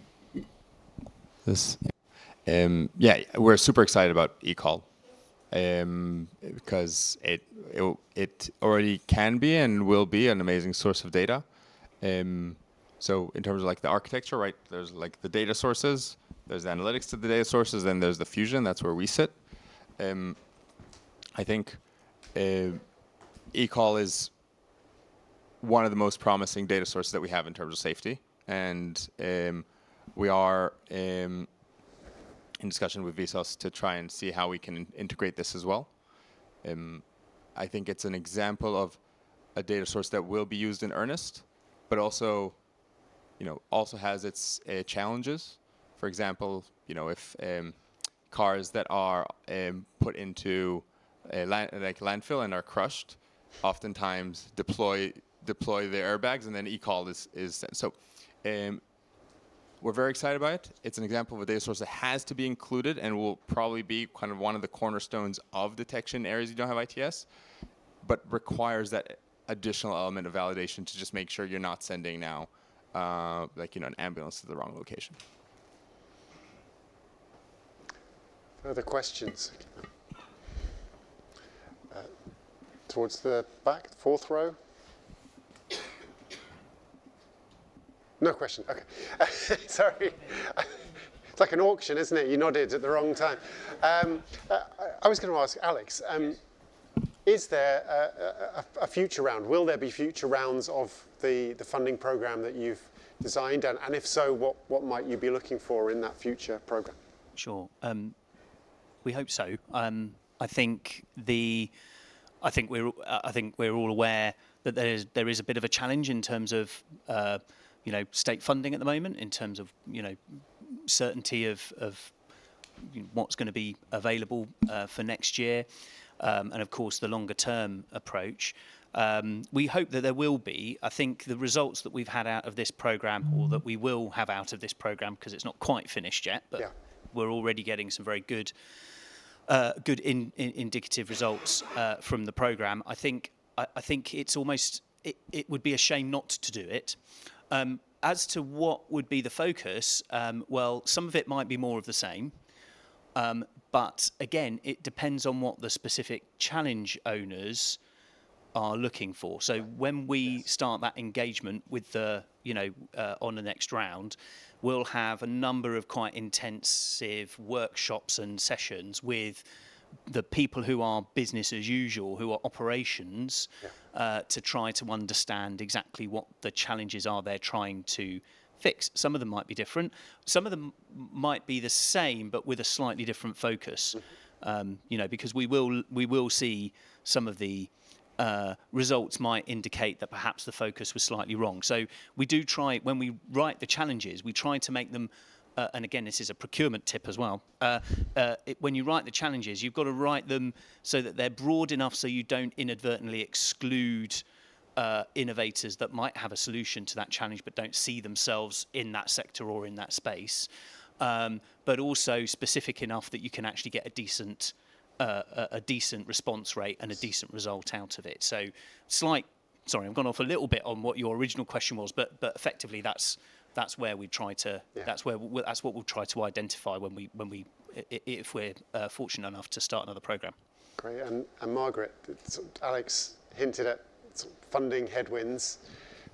Yeah, we're super excited about eCall because it already can be and will be an amazing source of data. So in terms of like the architecture, right, there's like the data sources, there's the analytics to the data sources, then there's the fusion, that's where we sit. I think eCall is one of the most promising data sources that we have in terms of safety. And we are in discussion with Vsauce to try and see how we can integrate this as well. I think it's an example of a data source that will be used in earnest, but also, also has its challenges. For example, if cars that are put into like landfill and are crushed, oftentimes deploy the airbags, and then eCall is sent. So we're very excited about it. It's an example of a data source that has to be included and will probably be kind of one of the cornerstones of detection areas you don't have ITS, but requires that additional element of validation to just make sure you're not sending now an ambulance to the wrong location. Further questions? Towards the back, 4th row. No question. Okay. Sorry. It's like an auction, isn't it? You nodded at the wrong time. I was going to ask Alex, is there a future round? Will there be future rounds of the funding program that you've designed? And if so, what might you be looking for in that future program? Sure. We hope so. I think we're all aware that there is a bit of a challenge in terms of state funding at the moment, in terms of certainty of what's going to be available for next year, and of course the longer term approach. We hope that there will be. I think the results that we've had out of this program, or that we will have out of this program, because it's not quite finished yet, but we're already getting some very good indicative results from the program. I think it's almost it would be a shame not to do it. As to what would be the focus, well, some of it might be more of the same, but again, it depends on what the specific challenge owners are looking for. So when we start that engagement with the on the next round, we'll have a number of quite intensive workshops and sessions with the people who are business as usual, who are operations, to try to understand exactly what the challenges are they're trying to fix. Some of them might be different. Some of them might be the same, but with a slightly different focus. Because we will see some of the results might indicate that perhaps the focus was slightly wrong. So we do try, when we write the challenges, we try to make them, and again, this is a procurement tip as well, when you write the challenges, you've got to write them so that they're broad enough so you don't inadvertently exclude innovators that might have a solution to that challenge but don't see themselves in that sector or in that space, but also specific enough that you can actually get a decent response rate and a decent result out of it. So sorry, I've gone off a little bit on what your original question was, but effectively that's where we try to that's what we'll try to identify when we if we're fortunate enough to start another programme. Great. And Margaret, Alex hinted at funding headwinds.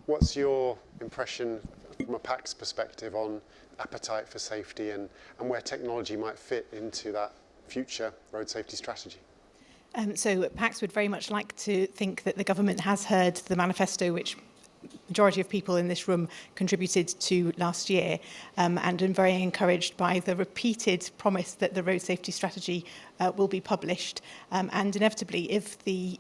What's your impression from a PACTS perspective on appetite for safety and where technology might fit into that future road safety strategy? So PACTS would very much like to think that the government has heard the manifesto, which majority of people in this room contributed to last year, and I'm very encouraged by the repeated promise that the road safety strategy will be published. And inevitably, if the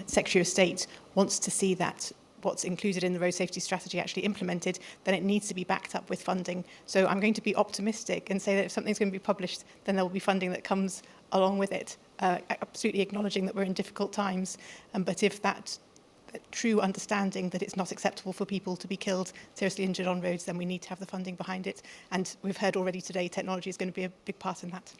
Secretary of State wants to see that what's included in the road safety strategy actually implemented, then it needs to be backed up with funding. So I'm going to be optimistic and say that if something's going to be published, then there will be funding that comes along with it, absolutely acknowledging that we're in difficult times. But if that true understanding that it's not acceptable for people to be killed, seriously injured on roads, then we need to have the funding behind it. And we've heard already today, technology is going to be a big part in that.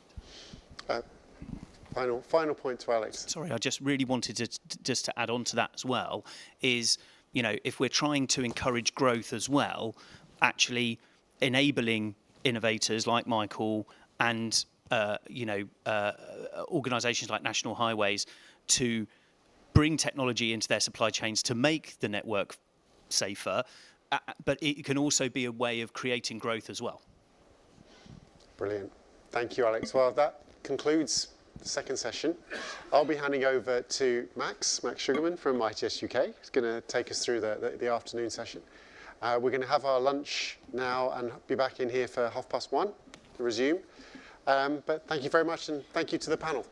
Final point to Alex. Sorry, I just really wanted to add on to that as well, is, you know, if we're trying to encourage growth as well, actually enabling innovators like Michael and, organisations like National Highways to bring technology into their supply chains to make the network safer, but it can also be a way of creating growth as well. Brilliant. Thank you, Alex. Well, that concludes the second session. I'll be handing over to Max Sugarman from ITS UK. He's going to take us through the afternoon session. We're going to have our lunch now and be back in here for 1:30 to resume. But thank you very much, and thank you to the panel.